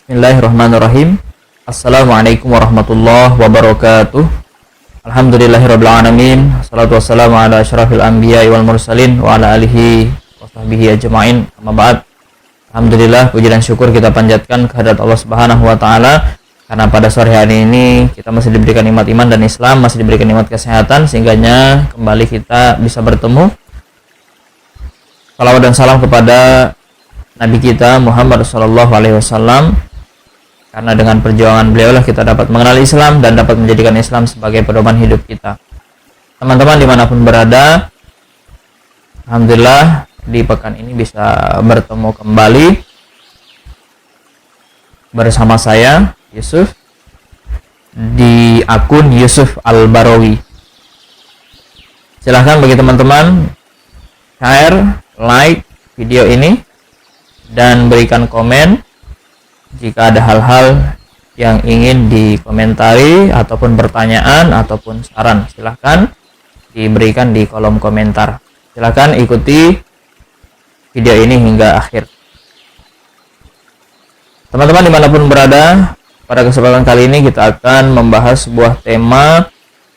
Bismillahirrahmanirrahim. Assalamualaikum warahmatullahi wabarakatuh. Alhamdulillahirabbil alamin. Wassalatu wassalamu ala asyrafil anbiya'i wal mursalin wa ala alihi wa sahbihi ajmain. Amma ba'd. Alhamdulillah, puji dan syukur kita panjatkan kehadirat Allah Subhanahu wa taala karena pada sore hari ini kita masih diberikan nikmat iman dan Islam, masih diberikan nikmat kesehatan sehingganya kembali kita bisa bertemu. Salawat dan salam kepada Nabi kita Muhammad sallallahu alaihi wasallam, karena dengan perjuangan beliau lah kita dapat mengenal Islam dan dapat menjadikan Islam sebagai pedoman hidup kita. Teman-teman dimanapun berada, alhamdulillah di pekan ini bisa bertemu kembali bersama saya Yusuf di akun Yusuf Al-Barawi. Silahkan bagi teman-teman share, like video ini dan berikan komen jika ada hal-hal yang ingin dikomentari ataupun pertanyaan ataupun saran, silahkan diberikan di kolom komentar. Silahkan ikuti video ini hingga akhir. Teman-teman dimanapun berada, pada kesempatan kali ini kita akan membahas sebuah tema,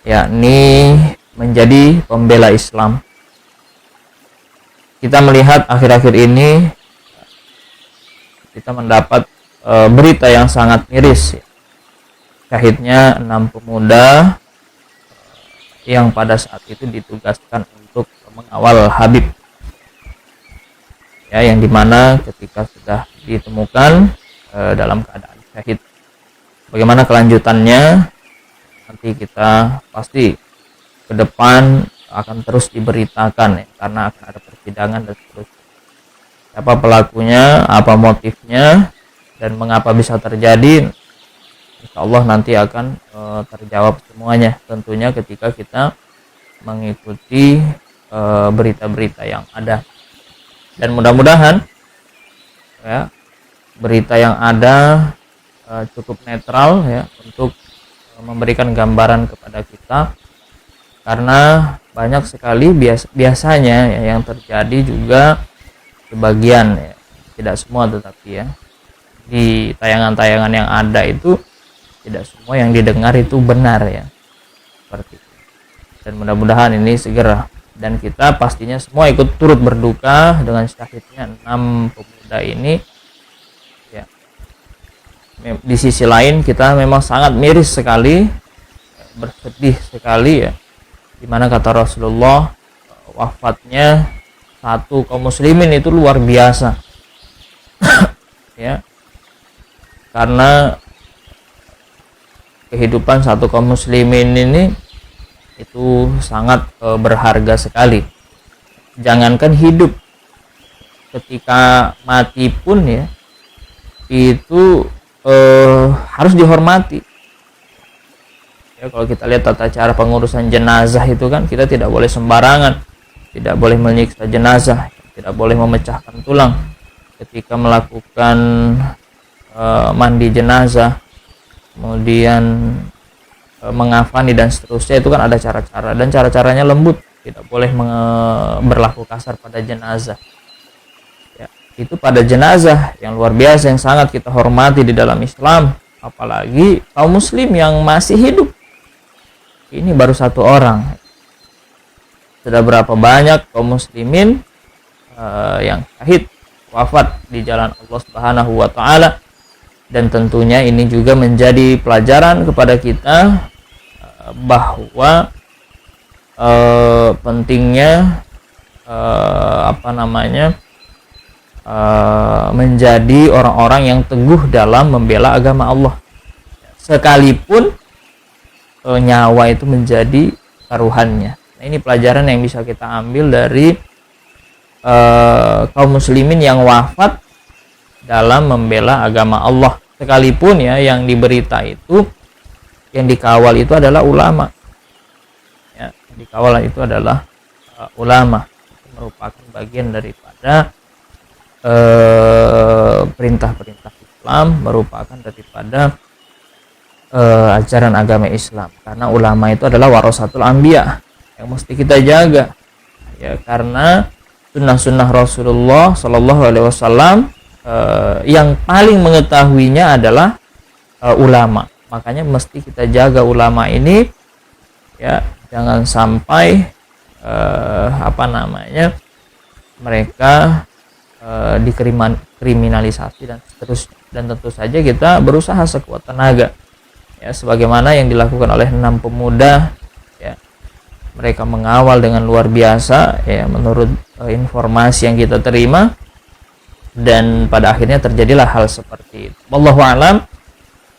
yakni menjadi pembela Islam. Kita melihat akhir-akhir ini kita mendapat berita yang sangat miris. Syahidnya 6 pemuda yang pada saat itu ditugaskan untuk mengawal Habib, ya, yang dimana ketika sudah ditemukan dalam keadaan syahid. Bagaimana kelanjutannya nanti kita pasti ke depan akan terus diberitakan, ya, karena akan ada persidangan dan seterusnya. Siapa pelakunya, apa motifnya, dan mengapa bisa terjadi, insya Allah nanti akan terjawab semuanya tentunya ketika kita mengikuti berita-berita yang ada. Dan mudah-mudahan, ya, berita yang ada cukup netral, ya, untuk memberikan gambaran kepada kita, karena banyak sekali biasanya, ya, yang terjadi juga sebagian, ya, tidak semua, tetapi ya di tayangan-tayangan yang ada itu tidak semua yang didengar itu benar, ya, seperti itu. Dan mudah-mudahan ini segera, dan kita pastinya semua ikut turut berduka dengan syahidnya 6 pemuda ini, ya. Di sisi lain kita memang sangat miris sekali, bersedih sekali, ya, dimana kata Rasulullah, wafatnya satu kaum muslimin itu luar biasa. Ya, karena kehidupan satu kaum muslimin ini itu sangat berharga sekali. Jangankan hidup, ketika mati pun, ya, itu harus dihormati. Ya, kalau kita lihat tata cara pengurusan jenazah itu kan kita tidak boleh sembarangan, tidak boleh menyiksa jenazah, tidak boleh memecahkan tulang ketika melakukan mandi jenazah, kemudian mengafani dan seterusnya. Itu kan ada cara-cara, dan cara-caranya lembut, tidak boleh berlaku kasar pada jenazah, ya, itu pada jenazah yang luar biasa yang sangat kita hormati di dalam Islam, apalagi kaum muslim yang masih hidup. Ini baru 1 orang. Sudah berapa banyak kaum muslimin yang syahid, wafat di jalan Allah Subhanahu wa taala. Dan tentunya ini juga menjadi pelajaran kepada kita bahwa pentingnya menjadi orang-orang yang teguh dalam membela agama Allah, sekalipun nyawa itu menjadi taruhannya. Nah, ini pelajaran yang bisa kita ambil dari kaum muslimin yang wafat dalam membela agama Allah, sekalipun, ya, yang diberita itu, yang dikawal itu adalah ulama, ya, dikawal itu adalah ulama. Itu merupakan bagian daripada perintah-perintah Islam, merupakan daripada ajaran agama Islam, karena ulama itu adalah warasatul anbiya yang mesti kita jaga, ya, karena sunnah-sunnah Rasulullah Shallallahu Alaihi Wasallam yang paling mengetahuinya adalah ulama. Makanya mesti kita jaga ulama ini, ya, jangan sampai mereka dikriminalisasi dan seterusnya. Dan tentu saja kita berusaha sekuat tenaga, ya, sebagaimana yang dilakukan oleh 6 pemuda, ya, mereka mengawal dengan luar biasa, ya, menurut informasi yang kita terima, dan pada akhirnya terjadilah hal seperti itu. Wallahu a'lam.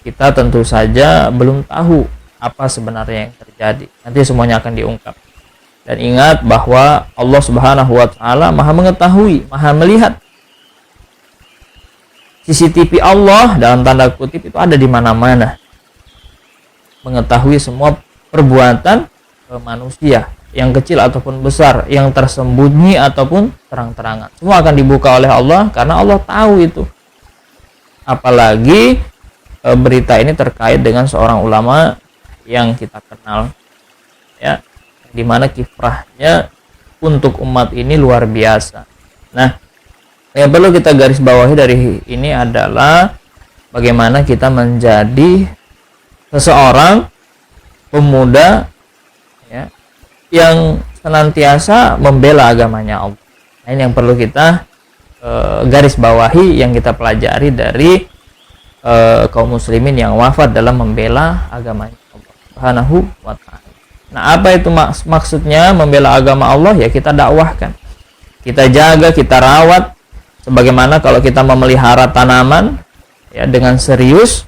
Kita tentu saja belum tahu apa sebenarnya yang terjadi. Nanti semuanya akan diungkap. Dan ingat bahwa Allah Subhanahu wa taala Maha mengetahui, Maha melihat. CCTV Allah dalam tanda kutip itu ada di mana-mana. Mengetahui semua perbuatan manusia, yang kecil ataupun besar, yang tersembunyi ataupun terang-terangan. Semua akan dibuka oleh Allah karena Allah tahu itu. Apalagi berita ini terkait dengan seorang ulama yang kita kenal, ya, di mana kiprahnya untuk umat ini luar biasa. Nah, yang perlu kita garis bawahi dari ini adalah bagaimana kita menjadi seseorang pemuda, ya, yang senantiasa membela agamanya Allah. Nah, ini yang perlu kita garis bawahi, yang kita pelajari dari kaum muslimin yang wafat dalam membela agamanya Allah Subhanahu wa ta'ala. Nah, apa itu maksudnya membela agama Allah? Ya, kita dakwahkan, kita jaga, kita rawat. Sebagaimana kalau kita memelihara tanaman, ya, dengan serius,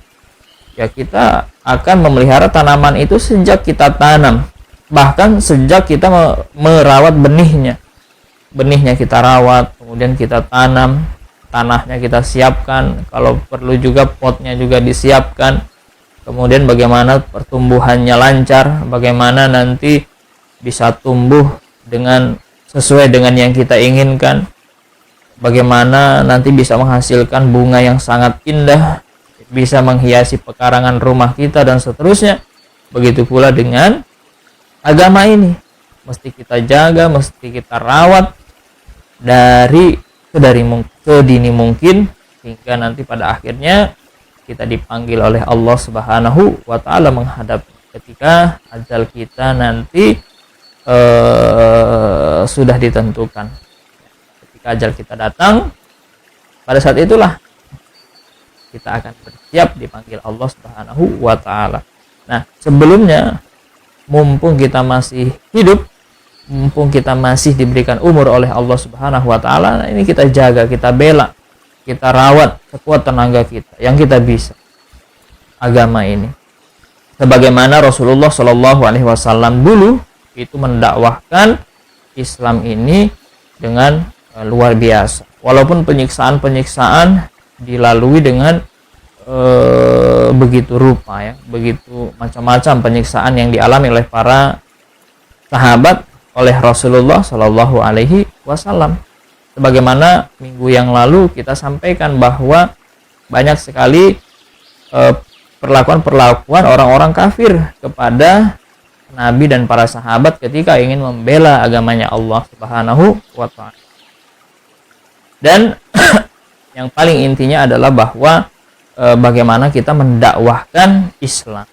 ya, kita akan memelihara tanaman itu sejak kita tanam, bahkan sejak kita merawat benihnya. Benihnya kita rawat, kemudian kita tanam, tanahnya kita siapkan, kalau perlu juga potnya juga disiapkan. Kemudian bagaimana pertumbuhannya lancar, bagaimana nanti bisa tumbuh dengan sesuai dengan yang kita inginkan, bagaimana nanti bisa menghasilkan bunga yang sangat indah, bisa menghiasi pekarangan rumah kita dan seterusnya. Begitu pula dengan agama ini, mesti kita jaga, mesti kita rawat dari sedini mungkin, hingga nanti pada akhirnya kita dipanggil oleh Allah Subhanahu wa ta'ala menghadap ketika ajal kita nanti sudah ditentukan. Ketika ajal kita datang, pada saat itulah kita akan bersiap dipanggil Allah Subhanahu wa ta'ala. Nah, sebelumnya, mumpung kita masih hidup, mumpung kita masih diberikan umur oleh Allah Subhanahu wa ta'ala, ini kita jaga, kita bela, kita rawat sekuat tenaga kita yang kita bisa agama ini. Sebagaimana Rasulullah Shallallahu alaihi wasallam dulu itu mendakwahkan Islam ini dengan luar biasa. Walaupun penyiksaan-penyiksaan dilalui dengan begitu rupa, ya, begitu macam-macam penyiksaan yang dialami oleh para sahabat oleh Rasulullah Shallallahu alaihi wasallam. Sebagaimana minggu yang lalu kita sampaikan bahwa banyak sekali perlakuan-perlakuan orang-orang kafir kepada Nabi dan para sahabat ketika ingin membela agamanya Allah Subhanahu wa ta'ala. Dan yang paling intinya adalah bahwa bagaimana kita mendakwahkan Islam.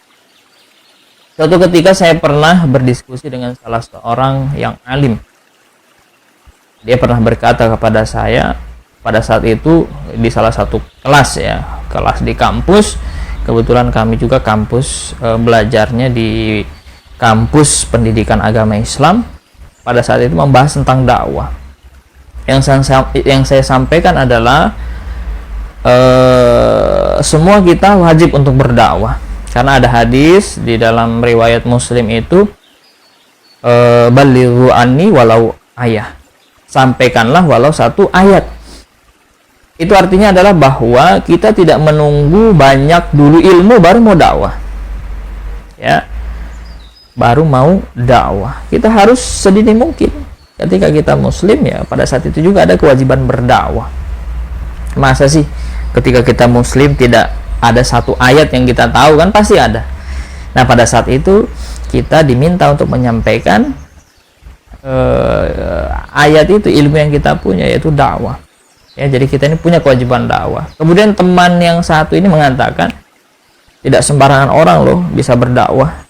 Suatu ketika saya pernah berdiskusi dengan salah seorang yang alim. Dia pernah berkata kepada saya pada saat itu di salah satu kelas, ya, kelas di kampus. Kebetulan kami juga kampus belajarnya di kampus pendidikan agama Islam. Pada saat itu membahas tentang dakwah. Yang saya sampaikan adalah semua kita wajib untuk berdakwah, karena ada hadis di dalam riwayat Muslim itu balighu anni walau ayah, sampaikanlah walau satu ayat. Itu artinya adalah bahwa kita tidak menunggu banyak dulu ilmu baru mau dakwah, ya, baru mau dakwah. Kita harus sedini mungkin ketika kita muslim, ya, pada saat itu juga ada kewajiban berdakwah. Masa sih ketika kita muslim tidak ada satu ayat yang kita tahu? Kan pasti ada. Nah, pada saat itu kita diminta untuk menyampaikan ayat itu, ilmu yang kita punya, yaitu dakwah. Ya, jadi kita ini punya kewajiban dakwah. Kemudian teman yang satu ini mengatakan, tidak sembarangan orang loh bisa berdakwah.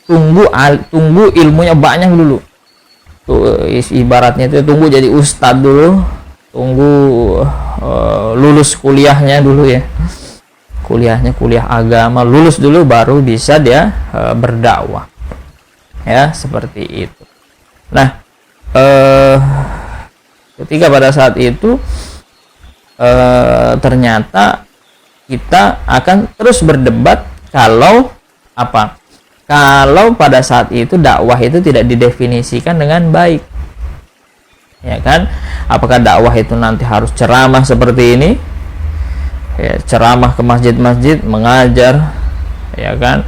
Tunggu ilmunya banyak dulu. Tuh, ibaratnya itu tunggu jadi ustadz dulu, tunggu lulus kuliahnya dulu ya. Kuliah agama, lulus dulu baru bisa dia berdakwah. Ya, seperti itu. Nah, ketika pada saat itu ternyata kita akan terus berdebat kalau apa? Kalau pada saat itu dakwah itu tidak didefinisikan dengan baik. Ya kan? Apakah dakwah itu nanti harus ceramah seperti ini? Ya, ceramah ke masjid-masjid, mengajar, ya kan?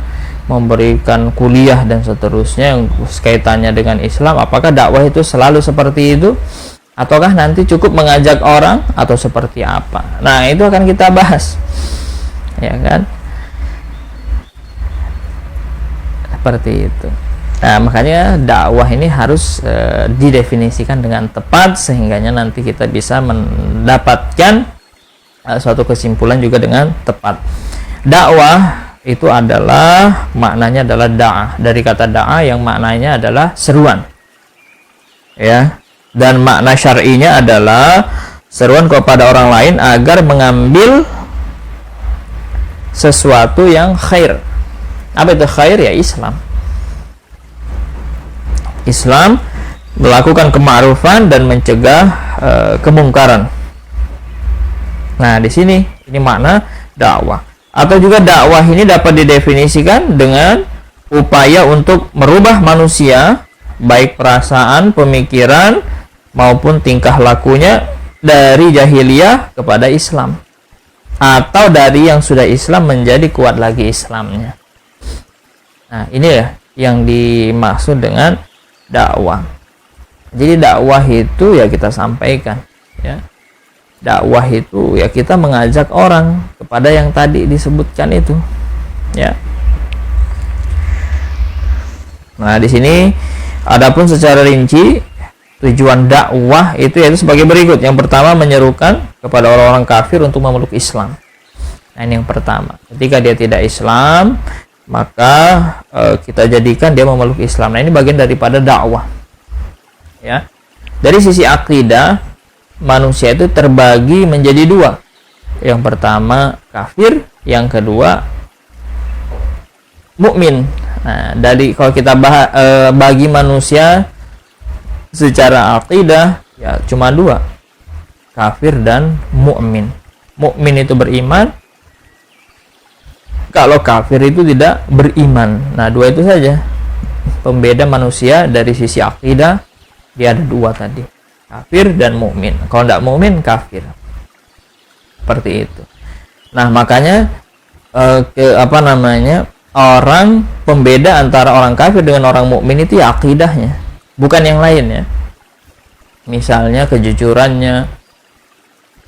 Memberikan kuliah dan seterusnya yang kaitannya dengan Islam. Apakah dakwah itu selalu seperti itu? Ataukah nanti cukup mengajak orang atau seperti apa? Nah, itu akan kita bahas. Ya kan? Seperti itu. Nah, makanya dakwah ini harus didefinisikan dengan tepat sehingganya nanti kita bisa mendapatkan suatu kesimpulan juga dengan tepat. Dakwah itu adalah maknanya adalah da'ah, dari kata da'ah yang maknanya adalah seruan. Ya. Dan makna syar'inya adalah seruan kepada orang lain agar mengambil sesuatu yang khair. Apa itu khair? Ya Islam. Islam melakukan kema'rufan dan mencegah kemungkaran. Nah, di sini ini makna dakwah. Atau juga dakwah ini dapat didefinisikan dengan upaya untuk merubah manusia, baik perasaan, pemikiran maupun tingkah lakunya dari jahiliyah kepada Islam, atau dari yang sudah Islam menjadi kuat lagi Islamnya. Nah, ini ya yang dimaksud dengan dakwah. Jadi dakwah itu ya kita sampaikan, ya. Dakwah itu ya kita mengajak orang kepada yang tadi disebutkan itu, ya. Nah, di sini adapun secara rinci tujuan dakwah itu yaitu sebagai berikut. Yang pertama, menyerukan kepada orang-orang kafir untuk memeluk Islam. Nah, ini yang pertama. Ketika dia tidak Islam, maka kita jadikan dia memeluk Islam. Nah, ini bagian daripada dakwah. Ya. Dari sisi akidah, manusia itu terbagi menjadi dua. Yang pertama kafir, yang kedua mukmin. Nah, dari kalau kita bagi manusia secara akidah ya cuma dua, kafir dan mukmin. Mukmin itu beriman, kalau kafir itu tidak beriman. Nah, dua itu saja pembeda manusia dari sisi akidah. Dia ada dua tadi, kafir dan mukmin. Kalau tidak mukmin, kafir. Seperti itu. Nah, makanya orang pembeda antara orang kafir dengan orang mukmin itu ya akidahnya, bukan yang lain ya. Misalnya kejujurannya,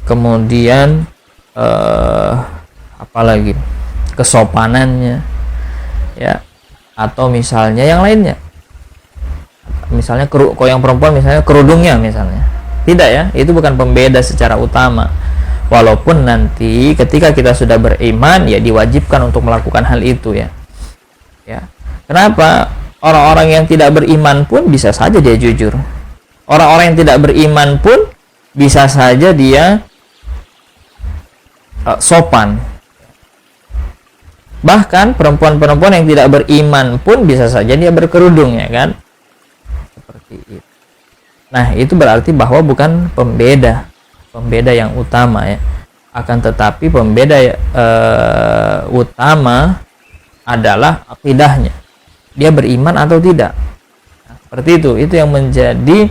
kemudian apalagi kesopanannya, ya, atau misalnya yang lainnya. Misalnya kalau yang perempuan misalnya kerudungnya misalnya. Tidak ya, itu bukan pembeda secara utama. Walaupun nanti ketika kita sudah beriman ya diwajibkan untuk melakukan hal itu ya. Ya. Kenapa? Orang-orang yang tidak beriman pun bisa saja dia jujur. Orang-orang yang tidak beriman pun bisa saja dia sopan. Bahkan perempuan-perempuan yang tidak beriman pun bisa saja dia berkerudung, ya kan? Seperti itu. Nah, itu berarti bahwa bukan pembeda yang utama ya. Akan tetapi pembeda utama adalah akidahnya. Dia beriman atau tidak. Nah, seperti itu. Itu yang menjadi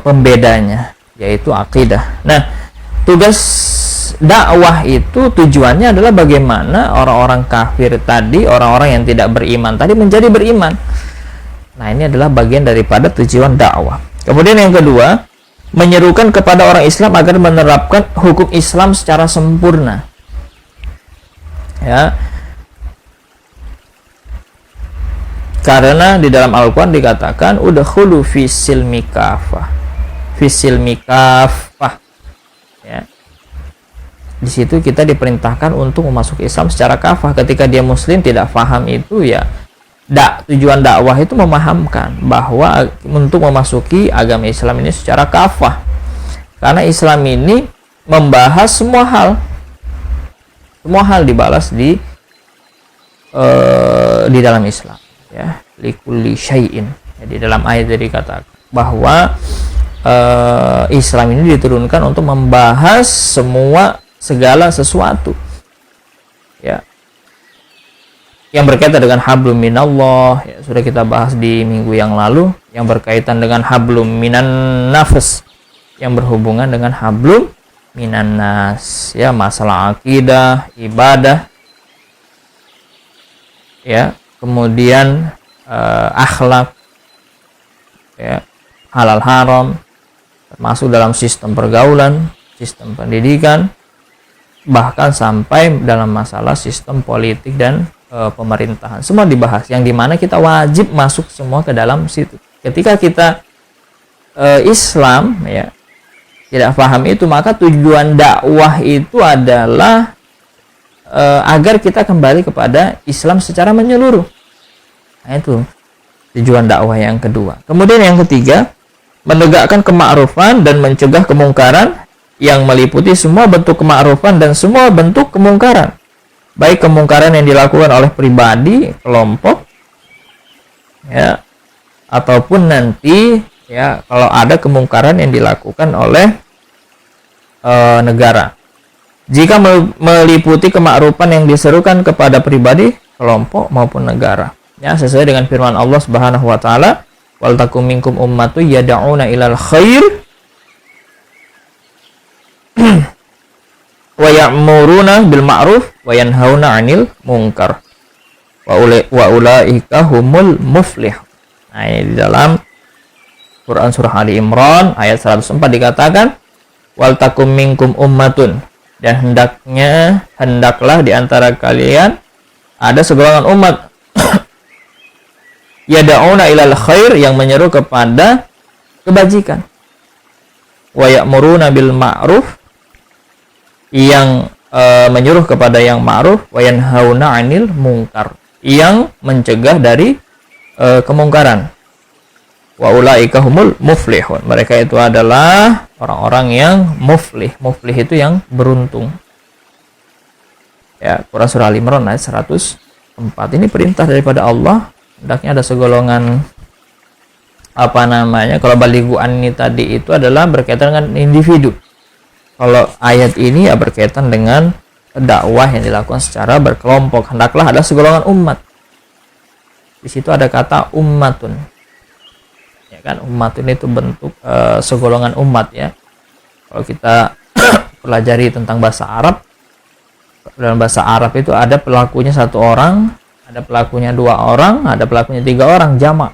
pembedanya, yaitu akidah. Nah, tugas dakwah itu tujuannya adalah bagaimana orang-orang kafir tadi, orang-orang yang tidak beriman tadi menjadi beriman. Nah, ini adalah bagian daripada tujuan dakwah. Kemudian yang kedua, menyerukan kepada orang Islam agar menerapkan hukum Islam secara sempurna. Ya. Karena di dalam Al-Quran dikatakan udkhulu fisilmi kafah, fisilmi kafah, ya. Di situ kita diperintahkan untuk memasuki Islam secara kafah. Ketika dia muslim tidak paham itu, ya tujuan dakwah itu memahamkan bahwa untuk memasuki agama Islam ini secara kafah. Karena Islam ini membahas semua hal dibalas di dalam Islam, ya, likulli syai'in. Jadi dalam ayat jadi dikatakan bahwa Islam ini diturunkan untuk membahas segala sesuatu, ya, yang berkaitan dengan hablum minallah, ya, sudah kita bahas di minggu yang lalu, yang berkaitan dengan hablum minan nafs, yang berhubungan dengan hablum minan nas, ya, masalah akidah, ibadah, ya, kemudian akhlak, ya, halal haram, termasuk dalam sistem pergaulan, sistem pendidikan, bahkan sampai dalam masalah sistem politik dan pemerintahan. Semua dibahas, yang dimana kita wajib masuk semua ke dalam situ. Ketika kita Islam, ya, tidak paham itu, maka tujuan dakwah itu adalah agar kita kembali kepada Islam secara menyeluruh. Nah, itu tujuan dakwah yang kedua. Kemudian yang ketiga, menegakkan kema'rufan dan mencegah kemungkaran, yang meliputi semua bentuk kema'rufan dan semua bentuk kemungkaran, baik kemungkaran yang dilakukan oleh pribadi, kelompok, ya, ataupun nanti, ya, kalau ada kemungkaran yang dilakukan oleh negara. Jika meliputi kema'rufan yang diserukan kepada pribadi, kelompok maupun negara, ya, sesuai dengan firman Allah Subhanahu wa taala, wal takum minkum ummatu yad'una ilal khair wa ya'muruna bil ma'ruf wa yanhauna 'anil munkar wa ulaika humul muflih. Nah, ini di dalam Quran surah Ali Imran ayat 104 dikatakan wal takum minkum ummatun, dan hendaklah di antara kalian ada segolongan umat yad'una ilal khair, yang menyeru kepada kebajikan, wa ya'muruna bil ma'ruf, yang menyuruh kepada yang ma'ruf, wa yanhauna 'anil munkar, yang mencegah dari kemungkaran. Wa ulaika humul muflihun, mereka itu adalah orang-orang yang muflih. Muflih itu yang beruntung. Ya, Quran surah Al Imran ayat 104. Ini perintah daripada Allah, hendaknya ada segolongan kalau baligu anni tadi itu adalah berkaitan dengan individu. Kalau ayat ini ya berkaitan dengan dakwah yang dilakukan secara berkelompok. Hendaklah ada segolongan umat. Di situ ada kata ummatun. Ya kan, ummatun itu bentuk segolongan umat, ya. Kalau kita pelajari tentang bahasa Arab, dalam bahasa Arab itu ada pelakunya satu orang, ada pelakunya dua orang, ada pelakunya tiga orang, jamak.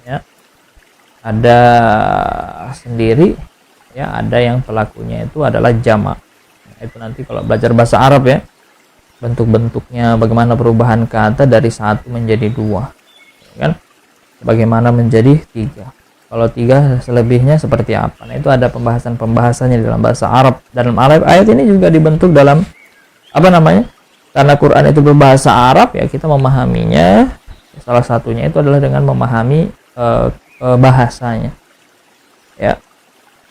Ya. Ada sendiri, ya, ada yang pelakunya itu adalah jamak. Nah, itu nanti kalau belajar bahasa Arab, ya, bentuk-bentuknya, bagaimana perubahan kata dari satu menjadi dua, ya kan, bagaimana menjadi tiga, kalau tiga selebihnya seperti apa. Nah, itu ada pembahasannya dalam bahasa Arab. Dalam ayat ini juga dibentuk dalam karena Quran itu berbahasa Arab, ya, kita memahaminya salah satunya itu adalah dengan memahami bahasanya, ya.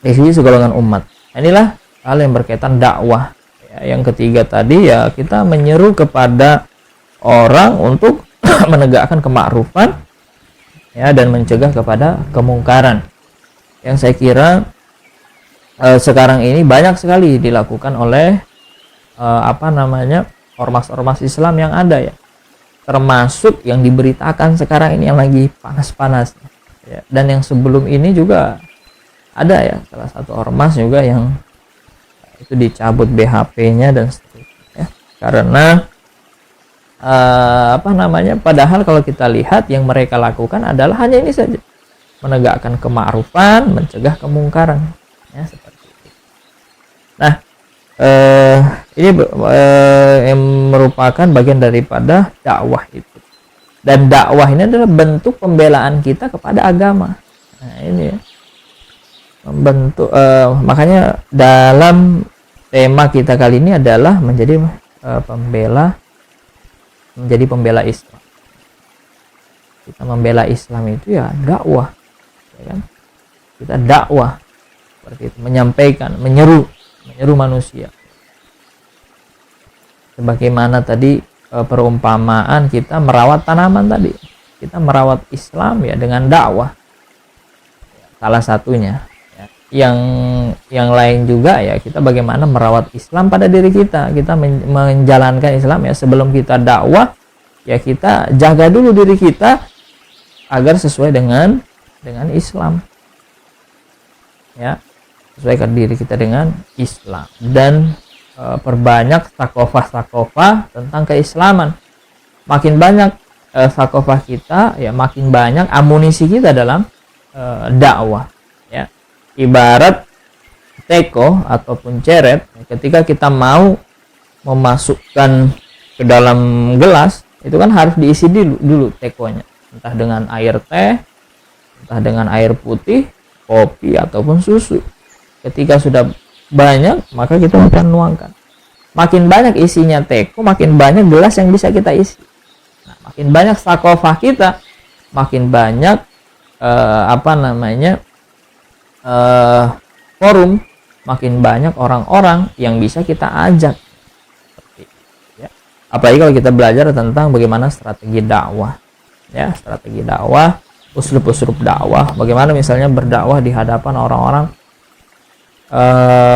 Di sini segolongan umat. Inilah hal yang berkaitan dakwah. Ya, yang ketiga tadi, ya, kita menyeru kepada orang untuk menegakkan kema'rufan, ya, dan mencegah kepada kemungkaran. Yang saya kira sekarang ini banyak sekali dilakukan oleh ormas-ormas Islam yang ada, ya. Termasuk yang diberitakan sekarang ini yang lagi panas-panas, ya. Dan yang sebelum ini juga ada, ya, salah satu ormas juga yang itu dicabut BHP-nya dan seterusnya, ya. Karena padahal kalau kita lihat yang mereka lakukan adalah hanya ini saja, menegakkan kema'rufan, mencegah kemungkaran, ya, seperti itu. Nah, ini yang merupakan bagian daripada dakwah itu. Dan dakwah ini adalah bentuk pembelaan kita kepada agama. Nah, ini ya. Membentuk makanya dalam tema kita kali ini adalah menjadi pembela Islam. Kita membela Islam itu ya dakwah, ya kan? Kita dakwah seperti itu, menyampaikan, menyeru manusia. Sebagaimana tadi perumpamaan kita merawat tanaman tadi, kita merawat Islam ya dengan dakwah. Salah satunya. Ya. Yang lain juga ya kita bagaimana merawat Islam pada diri kita. Kita menjalankan Islam ya sebelum kita dakwah ya kita jaga dulu diri kita agar sesuai dengan Islam. Ya. Sesuaikan diri kita dengan Islam dan perbanyak sakofah tentang keislaman. Makin banyak sakofah kita ya makin banyak amunisi kita dalam dakwah ya. Ibarat teko ataupun ceret, ketika kita mau memasukkan ke dalam gelas itu kan harus diisi dulu tekonya, entah dengan air teh, entah dengan air putih, kopi ataupun susu. Ketika sudah banyak, maka kita akan nuangkan. Makin banyak isinya teko, makin banyak gelas yang bisa kita isi. Nah, makin banyak sakofah kita, makin banyak forum, makin banyak orang-orang yang bisa kita ajak. Ya. Apalagi kalau kita belajar tentang bagaimana strategi dakwah, ya strategi dakwah, uslub-uslub dakwah. Bagaimana misalnya berdakwah di hadapan orang-orang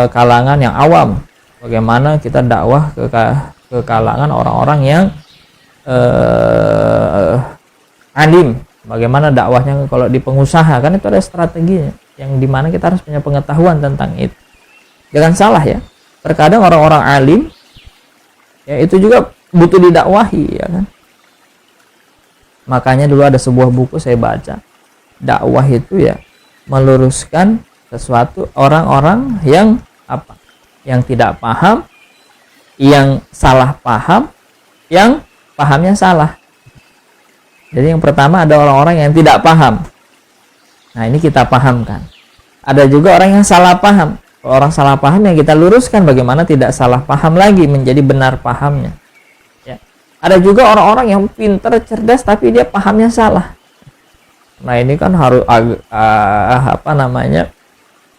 kalangan yang awam, bagaimana kita dakwah ke kalangan orang-orang yang alim, bagaimana dakwahnya kalau di pengusaha, kan itu ada strateginya yang dimana kita harus punya pengetahuan tentang itu. Jangan salah ya, terkadang orang-orang alim ya itu juga butuh didakwahi ya kan. Makanya dulu ada sebuah buku saya baca, dakwah itu ya meluruskan sesuatu orang-orang yang tidak paham, yang salah paham, yang pahamnya salah. Jadi yang pertama ada orang-orang yang tidak paham. Nah ini kita pahamkan. Ada juga orang yang salah paham. Kalau orang salah paham yang kita luruskan bagaimana tidak salah paham lagi menjadi benar pahamnya. Ya. Ada juga orang-orang yang pintar, cerdas tapi dia pahamnya salah. Nah ini kan harus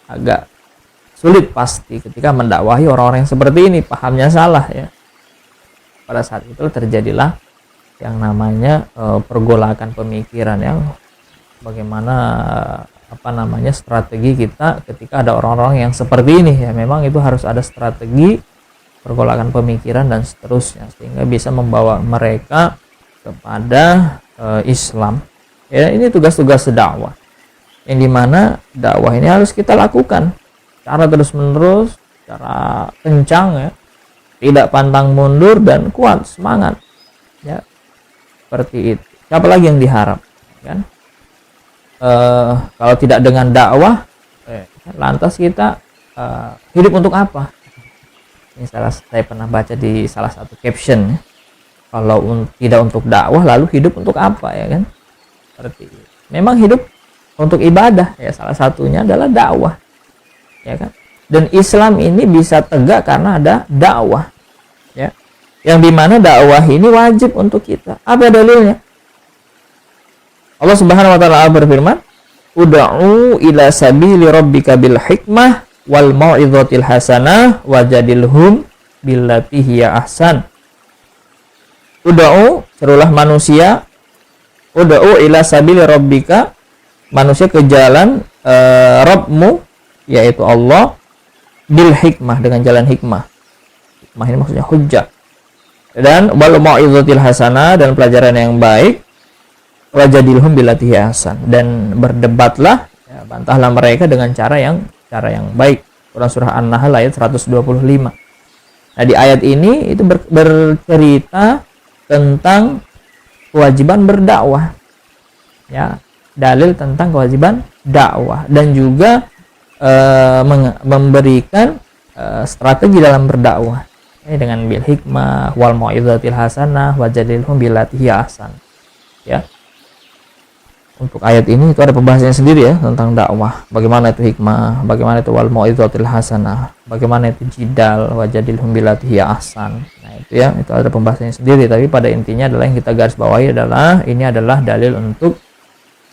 agak sulit pasti ketika mendakwahi orang-orang yang seperti ini, pahamnya salah ya. Pada saat itu terjadilah yang namanya pergolakan pemikiran yang bagaimana strategi kita ketika ada orang-orang yang seperti ini ya. Memang itu harus ada strategi pergolakan pemikiran dan seterusnya sehingga bisa membawa mereka kepada Islam. Ya, ini tugas-tugas dakwah. Yang dimana dakwah ini harus kita lakukan secara terus-menerus, secara kencang ya, tidak pantang mundur dan kuat semangat ya, seperti itu. Siapa lagi yang diharap kan? Kalau tidak dengan dakwah, lantas kita hidup untuk apa? Ini saya pernah baca di salah satu caption ya. Kalau tidak untuk dakwah, lalu hidup untuk apa ya kan? Seperti itu. Memang hidup untuk ibadah ya, salah satunya adalah dakwah ya kan. Dan Islam ini bisa tegak karena ada dakwah ya, yang dimana dakwah ini wajib untuk kita. Apa dalilnya? Allah Subhanahu wa taala berfirman, ud'u ila sabili rabbika bil hikmah wal mau'izatil hasanah wajadilhum billati hiya ahsan. Ud'u, serulah manusia, ud'u ila sabili rabbika, manusia ke jalan Rabbmu yaitu Allah, bil hikmah, dengan jalan hikmah. Hikmah ini maksudnya hujjah. Dan wal mau'izatil hasanah, dan pelajaran yang baik, wajadilhum billati hiya ahsan, dan berdebatlah ya, bantahlah mereka dengan cara yang baik. Quran surah An-Nahl ayat 125. Nah, di ayat ini itu bercerita tentang kewajiban berdakwah. Ya, dalil tentang kewajiban dakwah dan juga memberikan strategi dalam berdakwah. Ini dengan bil hikmah wal mau'izatil hasanah wajadilhum billati hiya ahsan. ya. Untuk ayat ini itu ada pembahasannya sendiri ya tentang dakwah. Bagaimana itu hikmah, bagaimana itu wal mau'izatil hasanah, bagaimana itu jidal wajadilhum billati hiya ahsan. Nah, itu ya, itu ada pembahasannya sendiri, tapi pada intinya adalah yang kita garis bawahi adalah ini adalah dalil untuk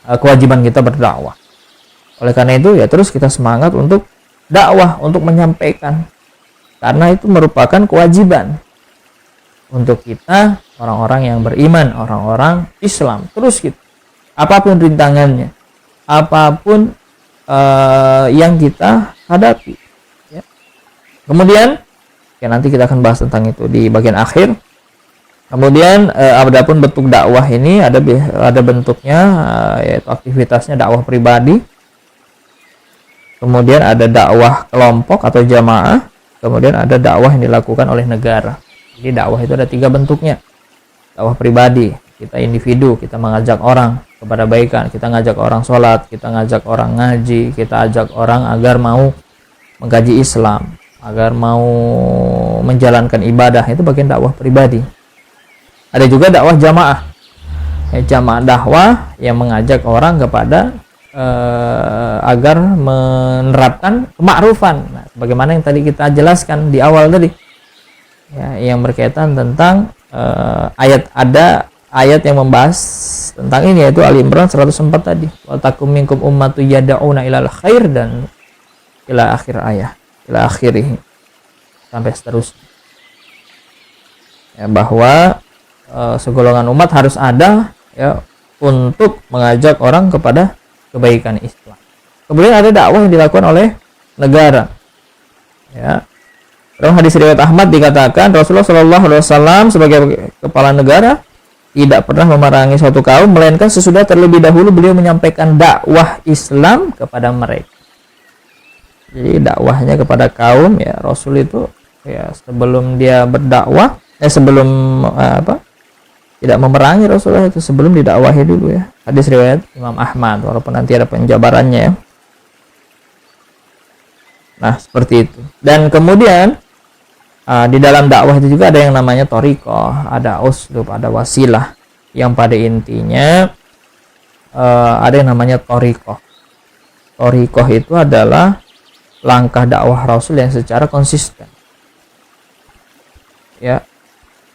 kewajiban kita berdakwah. Oleh karena itu ya terus kita semangat untuk dakwah, untuk menyampaikan. Karena itu merupakan kewajiban untuk kita orang-orang yang beriman, orang-orang Islam. Terus kita apapun rintangannya, apapun yang kita hadapi, ya. Kemudian ya nanti kita akan bahas tentang itu di bagian akhir. Kemudian adapun bentuk dakwah ini ada bentuknya, yaitu aktivitasnya dakwah pribadi. Kemudian ada dakwah kelompok atau jamaah. Kemudian ada dakwah yang dilakukan oleh negara. Jadi dakwah itu ada 3 bentuknya. Dakwah pribadi, kita individu, kita mengajak orang kepada kebaikan, kita ngajak orang sholat, kita ngajak orang ngaji, kita ajak orang agar mau mengkaji Islam, agar mau menjalankan ibadah. Itu bagian dakwah pribadi. Ada juga dakwah jamaah, jamaah dakwah yang mengajak orang kepada agar menerapkan kemakrufan. Nah, bagaimana yang tadi kita jelaskan di awal tadi, ya, yang berkaitan tentang ada ayat yang membahas tentang ini, yaitu Ali Imran 104 tadi, wa takum minkum ummatu yad'una ilal khair, dan ila akhir ayat, ila akhirih, sampai seterusnya, ya, bahwa segolongan umat harus ada ya untuk mengajak orang kepada kebaikan Islam. Kemudian ada dakwah yang dilakukan oleh negara, ya. Dalam hadis riwayat Ahmad dikatakan Rasulullah SAW sebagai kepala negara tidak pernah memerangi suatu kaum melainkan sesudah terlebih dahulu beliau menyampaikan dakwah Islam kepada mereka. Jadi dakwahnya kepada kaum, ya, Rasul itu ya sebelum dia berdakwah, sebelum tidak memerangi, Rasulullah itu sebelum didakwahi dulu, ya. Hadis riwayat Imam Ahmad, walaupun nanti ada penjabarannya, ya. Nah, seperti itu. Dan kemudian di dalam dakwah itu juga ada yang namanya thariqah, ada uslub, ada wasilah, yang pada intinya ada yang namanya thariqah. Thariqah itu adalah langkah dakwah Rasul yang secara konsisten, ya.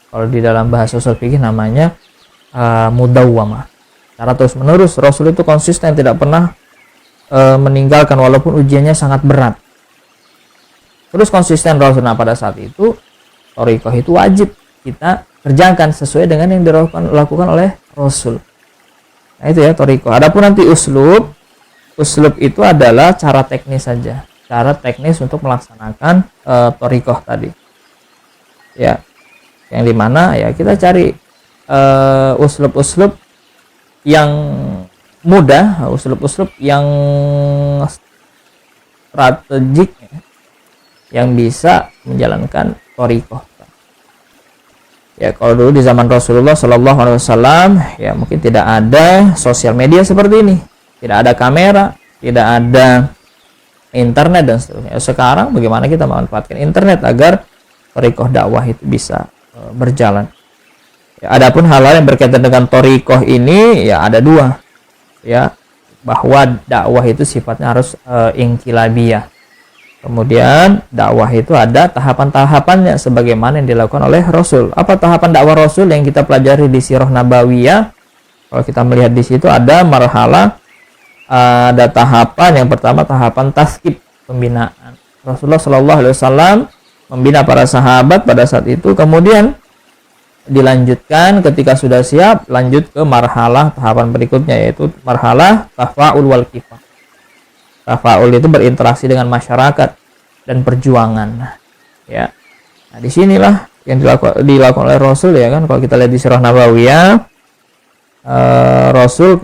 Kalau di dalam bahasa usul fikih namanya mudawwamah, cara terus menerus. Rasul itu konsisten, tidak pernah meninggalkan walaupun ujiannya sangat berat. Terus konsisten Rasul. Nah, pada saat itu thariqah itu wajib kita kerjakan sesuai dengan yang dilakukan oleh Rasul. Nah, itu ya thariqah. Adapun nanti uslub itu adalah cara teknis saja, cara teknis untuk melaksanakan thariqah tadi, ya, yang dimana ya kita cari uslub-uslub yang mudah, uslub-uslub yang strategik, yang bisa menjalankan thariqah. Ya, kalau dulu di zaman Rasulullah SAW, ya mungkin tidak ada sosial media seperti ini, tidak ada kamera, tidak ada internet dan seterusnya. Sekarang bagaimana kita memanfaatkan internet agar thariqah dakwah itu bisa berjalan. Ya, adapun hal-hal yang berkaitan dengan thariqah ini ya ada 2, ya, bahwa dakwah itu sifatnya harus inqilabiyah. Kemudian dakwah itu ada tahapan-tahapannya sebagaimana yang dilakukan oleh Rasul. Apa tahapan dakwah Rasul yang kita pelajari di Sirah Nabawiyah? Kalau kita melihat di situ ada marhalah, ada tahapan. Yang pertama tahapan taskib, pembinaan. Rasulullah SAW membina para sahabat pada saat itu. Kemudian dilanjutkan ketika sudah siap, lanjut ke marhalah tahapan berikutnya, yaitu marhalah tafa'ul wal kifah. Tafa'ul itu berinteraksi dengan masyarakat dan perjuangan, ya. Nah, disinilah yang dilakukan oleh Rasul, ya kan. Kalau kita lihat di Sirah Nabawiyah, Rasul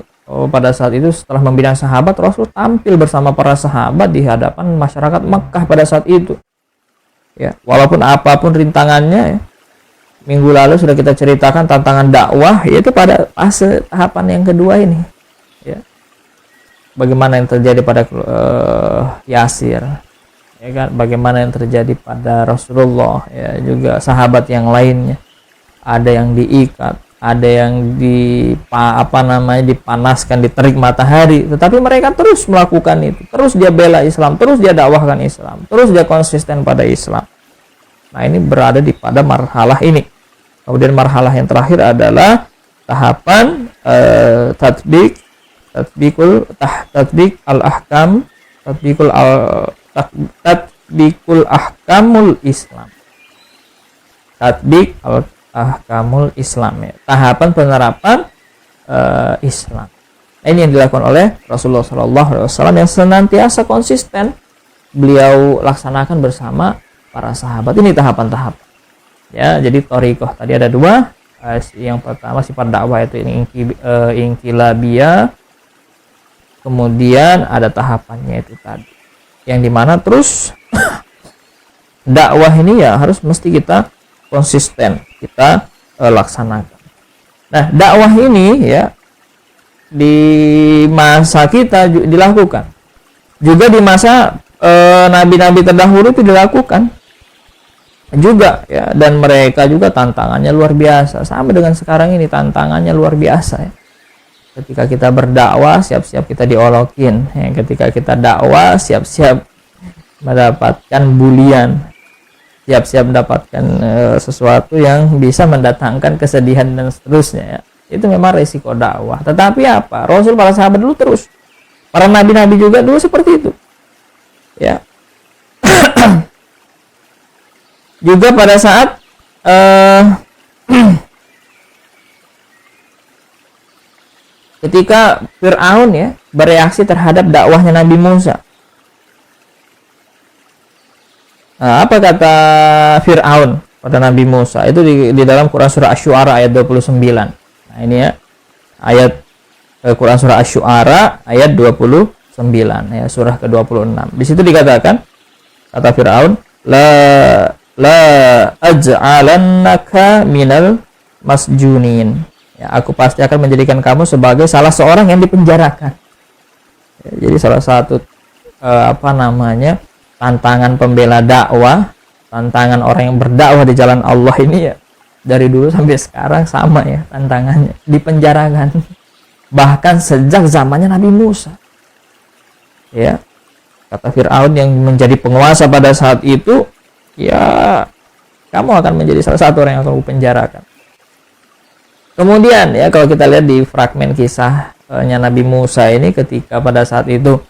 pada saat itu setelah membina sahabat, Rasul tampil bersama para sahabat di hadapan masyarakat Mekkah pada saat itu, ya. Walaupun apapun rintangannya, ya. Minggu lalu sudah kita ceritakan tantangan dakwah, yaitu pada fase tahapan yang kedua ini, ya. Bagaimana yang terjadi pada Yasir, ya kan, bagaimana yang terjadi pada Rasulullah, ya, juga sahabat yang lainnya, ada yang diikat, ada yang dipanaskan, diterik matahari, tetapi mereka terus melakukan itu, terus dia bela Islam, terus dia dakwahkan Islam, terus dia konsisten pada Islam. Nah, ini berada di pada marhalah ini. Kemudian marhalah yang terakhir adalah tahapan tatbik al-ahkam, tatbikul ahkamul Islam. Tatbik al-ahkamul Islam, ya. Tahapan penerapan Islam. Nah, ini yang dilakukan oleh Rasulullah SAW yang senantiasa konsisten beliau laksanakan bersama para sahabat. Ini tahapan-tahapan. Ya, jadi thoriqah tadi ada dua. Yang pertama sifat dakwah itu inqilabiyah. Kemudian ada tahapannya itu tadi, yang dimana terus dakwah ini ya harus mesti kita konsisten kita laksanakan. Nah, dakwah ini ya di masa kita dilakukan, juga di masa nabi-nabi terdahulu itu dilakukan juga ya, dan mereka juga tantangannya luar biasa, sama dengan sekarang ini tantangannya luar biasa ya. Ketika kita berdakwah, siap-siap kita diolokin ya. Ketika kita dakwah, siap-siap mendapatkan bulian, siap-siap mendapatkan sesuatu yang bisa mendatangkan kesedihan dan seterusnya ya. Itu memang resiko dakwah. Tetapi apa? Rasul, para sahabat dulu terus, para nabi-nabi juga dulu seperti itu ya. Juga pada saat ketika Fir'aun ya bereaksi terhadap dakwahnya Nabi Musa. Nah, apa kata Fir'aun pada Nabi Musa? Itu di dalam Quran surah Asy-Syu'ara ayat 29. Nah, ini ya ayat Quran surah Asy-Syu'ara ayat 29 ya, surah ke-26. Di situ dikatakan, kata Fir'aun, la aj'alannaka minal masjunin. Ya, aku pasti akan menjadikan kamu sebagai salah seorang yang dipenjarakan. Ya, jadi salah satu tantangan pembela dakwah, tantangan orang yang berdakwah di jalan Allah ini ya dari dulu sampai sekarang sama ya tantangannya, dipenjarakan. Bahkan sejak zamannya Nabi Musa. Ya, kata Fir'aun yang menjadi penguasa pada saat itu, ya kamu akan menjadi salah satu orang yang akan dipenjarakan. Kemudian ya kalau kita lihat di fragmen kisahnya Nabi Musa ini, ketika pada saat itu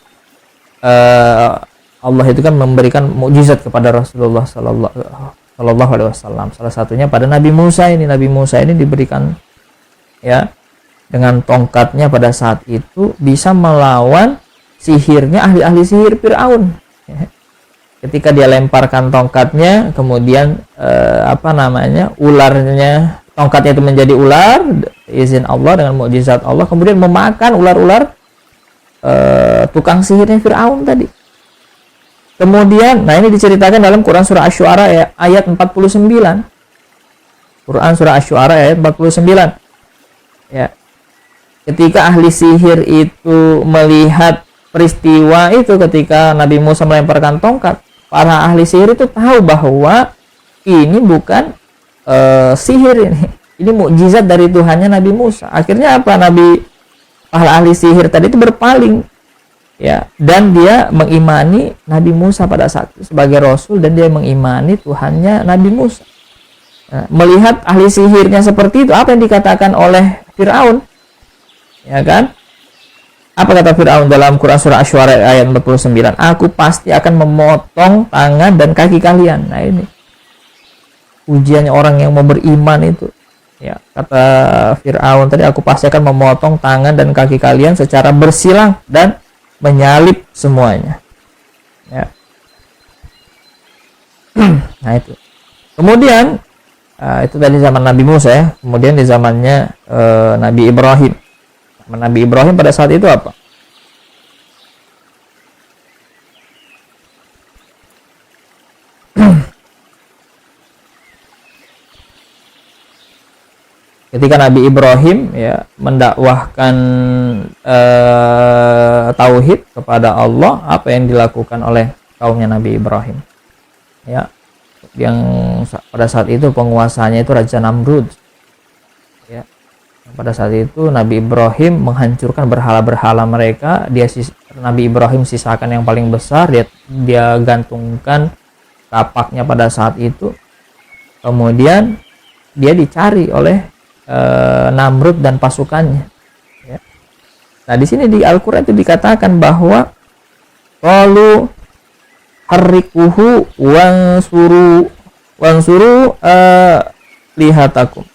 Allah itu kan memberikan mukjizat kepada Rasulullah Sallallahu Alaihi Wasallam. Salah satunya pada Nabi Musa ini. Nabi Musa ini diberikan ya dengan tongkatnya pada saat itu bisa melawan sihirnya ahli-ahli sihir Fir'aun. Ya. Ketika dia lemparkan tongkatnya, kemudian ularnya, tongkatnya itu menjadi ular, izin Allah dengan mukjizat Allah, kemudian memakan ular-ular tukang sihirnya Fir'aun tadi. Kemudian, nah ini diceritakan dalam Quran surah Asy-Syu'ara ya, ayat 49. Quran surah Asy-Syu'ara ayat 49. Ya. Ketika ahli sihir itu melihat peristiwa itu, ketika Nabi Musa melemparkan tongkat, para ahli sihir itu tahu bahwa ini bukan sihir ini mukjizat dari Tuhannya Nabi Musa. Akhirnya apa? Para ahli sihir tadi itu berpaling ya, dan dia mengimani Nabi Musa pada saat itu sebagai rasul, dan dia mengimani Tuhannya Nabi Musa. Nah, melihat ahli sihirnya seperti itu, apa yang dikatakan oleh Fir'aun? Ya kan? Apa kata Fir'aun dalam Quran surah Asy-Syu'ara ayat 49? Aku pasti akan memotong tangan dan kaki kalian. Nah, ini ujiannya orang yang mau beriman itu. Ya, kata Fir'aun tadi, aku pasti akan memotong tangan dan kaki kalian secara bersilang dan menyalib semuanya. Ya. Nah, itu. Kemudian itu tadi zaman Nabi Musa ya. Kemudian di zamannya Nabi Ibrahim. Nabi Ibrahim pada saat itu apa? Ketika Nabi Ibrahim ya mendakwahkan tauhid kepada Allah, apa yang dilakukan oleh kaumnya Nabi Ibrahim? Ya, yang pada saat itu penguasanya itu Raja Namrud. Ya, Pada saat itu Nabi Ibrahim menghancurkan berhala-berhala mereka. Nabi Ibrahim sisakan yang paling besar, dia gantungkan tapaknya pada saat itu. Kemudian dia dicari oleh Namrud dan pasukannya. Ya. Nah, di sini di Al-Qur'an itu dikatakan bahwa qalu harrikuhu wansuru lihatakum.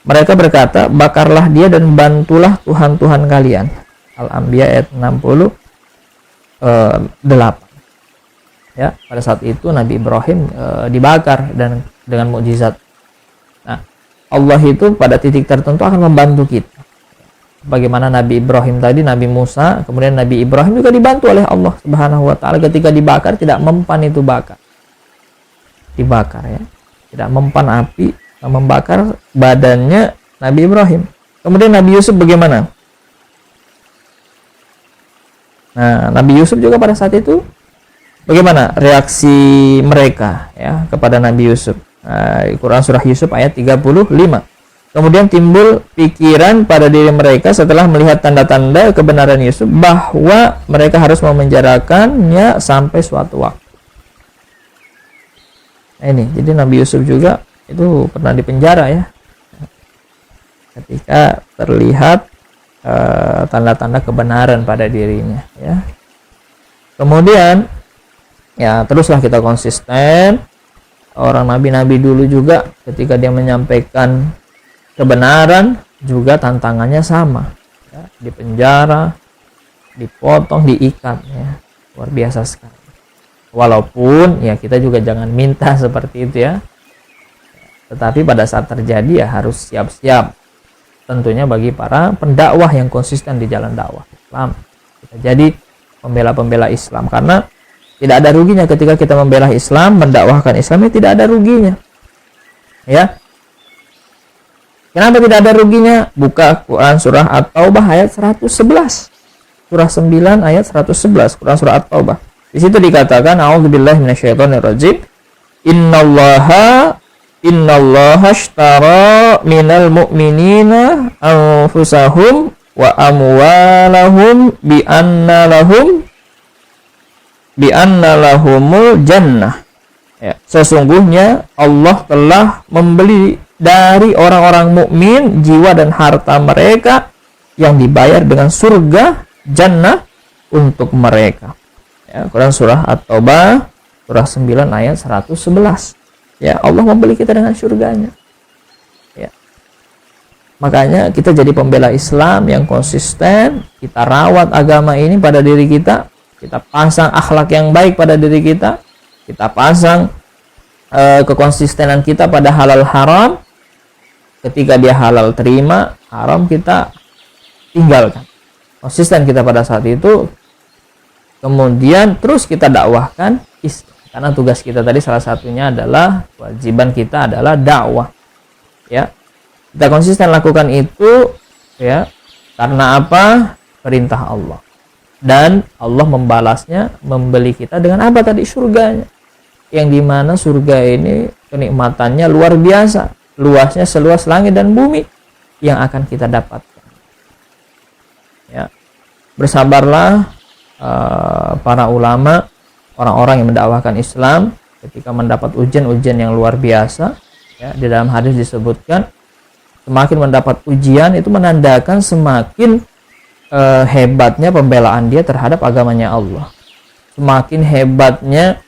Mereka berkata, bakarlah dia dan bantulah Tuhan-Tuhan kalian. Al-Anbiya ayat 68. Ya, pada saat itu Nabi Ibrahim dibakar dan dengan mukjizat. Nah, Allah itu pada titik tertentu akan membantu kita. Bagaimana Nabi Ibrahim tadi, Nabi Musa, kemudian Nabi Ibrahim juga dibantu oleh Allah Subhanahu wa taala ketika dibakar, tidak mempan itu bakar. Dibakar ya. Tidak mempan api membakar badannya Nabi Ibrahim. Kemudian Nabi Yusuf bagaimana? Nah, Nabi Yusuf juga pada saat itu bagaimana reaksi mereka ya kepada Nabi Yusuf? Nah, Quran surah Yusuf ayat 35. Kemudian timbul pikiran pada diri mereka setelah melihat tanda-tanda kebenaran Yusuf bahwa mereka harus memenjarakannya sampai suatu waktu. Nah, ini, jadi Nabi Yusuf juga itu pernah dipenjara ya, ketika terlihat tanda-tanda kebenaran pada dirinya ya. Kemudian ya teruslah kita konsisten. Orang nabi-nabi dulu juga ketika dia menyampaikan kebenaran juga tantangannya sama ya, dipenjara, dipotong, diikat ya. Luar biasa sekali. Walaupun ya kita juga jangan minta seperti itu ya, tetapi pada saat terjadi ya harus siap-siap. Tentunya bagi para pendakwah yang konsisten di jalan dakwah Islam, kita jadi pembela-pembela Islam, karena tidak ada ruginya ketika kita membela Islam, mendakwahkan Islam, tidak ada ruginya ya. Kenapa tidak ada ruginya? Buka Quran surah At-Taubah ayat 111, surah 9 ayat 111, Quran surah At-Taubah. Di situ dikatakan, a'udzubillahi minasyaitonirrajim, innallaha ashtara minal mu'minina anfusahum wa amwalahum bi anna lahumul jannah. Ya, sesungguhnya Allah telah membeli dari orang-orang mukmin jiwa dan harta mereka yang dibayar dengan surga jannah untuk mereka. Ya, Quran surah At-Taubah surah 9 ayat 111. Ya, Allah membeli kita dengan surganya. Ya. Makanya kita jadi pembela Islam yang konsisten, kita rawat agama ini pada diri kita pasang akhlak yang baik pada diri kita pasang kekonsistenan kita pada halal haram. Ketika dia halal terima, haram kita tinggalkan. Konsisten kita pada saat itu. Kemudian terus kita dakwahkan Islam. Karena tugas kita tadi salah satunya adalah, kewajiban kita adalah dakwah. Ya. Kita konsisten lakukan itu ya. Karena apa? Perintah Allah. Dan Allah membalasnya, membeli kita dengan apa tadi? Surganya. Yang dimana surga ini kenikmatannya luar biasa. Luasnya seluas langit dan bumi yang akan kita dapatkan. Ya. Bersabarlah para ulama, orang-orang yang mendakwahkan Islam ketika mendapat ujian-ujian yang luar biasa ya. Di dalam hadis disebutkan semakin mendapat ujian itu menandakan semakin hebatnya pembelaan dia terhadap agamanya Allah, semakin hebatnya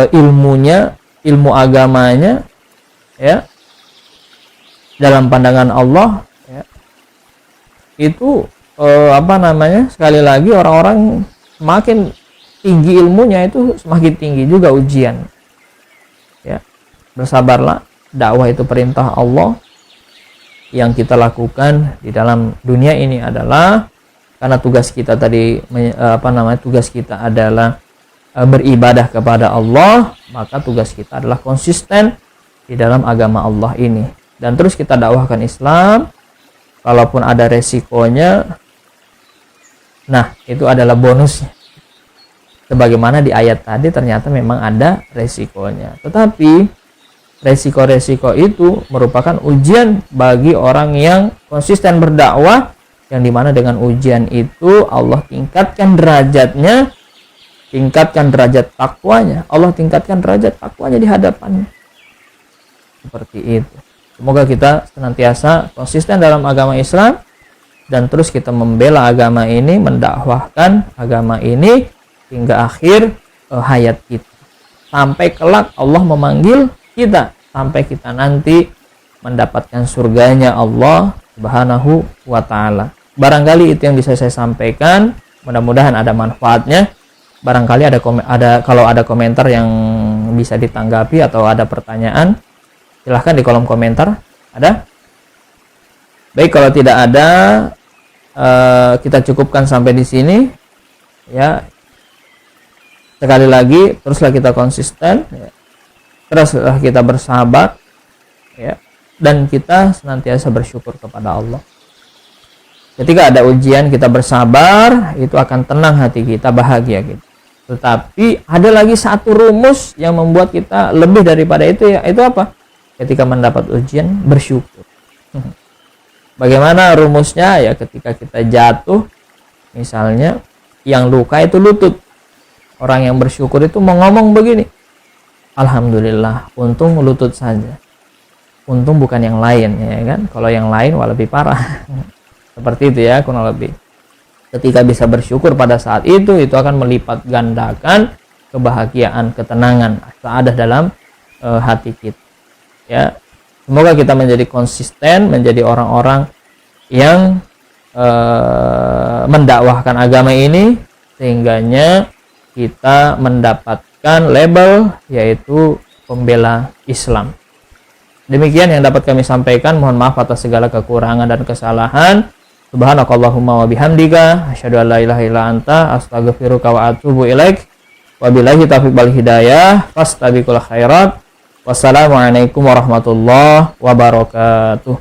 ilmunya, ilmu agamanya ya dalam pandangan Allah ya. Itu sekali lagi orang-orang semakin tinggi ilmunya itu semakin tinggi juga ujian ya. Bersabarlah, dakwah itu perintah Allah. Yang kita lakukan di dalam dunia ini adalah karena tugas kita tadi tugas kita adalah beribadah kepada Allah, maka tugas kita adalah konsisten di dalam agama Allah ini dan terus kita dakwahkan Islam. Kalaupun ada resikonya, nah itu adalah bonusnya. Sebagaimana di ayat tadi ternyata memang ada resikonya. Tetapi resiko-resiko itu merupakan ujian bagi orang yang konsisten berdakwah, yang dimana dengan ujian itu Allah tingkatkan derajatnya, tingkatkan derajat takwanya, Allah tingkatkan derajat takwanya di hadapannya. Seperti itu. Semoga kita senantiasa konsisten dalam agama Islam dan terus kita membela agama ini, mendakwahkan agama ini hingga akhir hayat kita. Sampai kelak Allah memanggil kita, sampai kita nanti mendapatkan surganya Allah Subhanahu wa ta'ala. Barangkali itu yang bisa saya sampaikan, mudah-mudahan ada manfaatnya. Barangkali kalau ada komentar yang bisa ditanggapi atau ada pertanyaan, silahkan di kolom komentar. Ada? Baik, kalau tidak ada, kita cukupkan sampai di sini. Ya, sekali lagi, teruslah kita konsisten, ya. Teruslah kita bersahabat, ya, dan kita senantiasa bersyukur kepada Allah. Ketika ada ujian, kita bersabar, itu akan tenang hati kita, bahagia kita. Tetapi ada lagi satu rumus yang membuat kita lebih daripada itu, ya, itu apa? Ketika mendapat ujian, bersyukur. Bagaimana rumusnya? Ya, ketika kita jatuh, misalnya yang luka itu lutut. Orang yang bersyukur itu mau ngomong begini, alhamdulillah, untung lutut saja, untung bukan yang lain, ya kan? Kalau yang lain wah lebih parah. Seperti itu ya, kurang lebih. Ketika bisa bersyukur pada saat itu akan melipat gandakan kebahagiaan, ketenangan, saadah dalam hati kita. Ya, semoga kita menjadi konsisten, menjadi orang-orang yang mendakwahkan agama ini, sehingganya kita mendapatkan label yaitu pembela Islam. Demikian yang dapat kami sampaikan. Mohon maaf atas segala kekurangan dan kesalahan. Subhanakallahumma wa bihamdika asyhadu an la ilaha illa anta astaghfiruka wa atubu ilaik. Wabillahi taufiq wal hidayah. Fastabiqul khairat. Wassalamualaikum warahmatullahi wabarakatuh.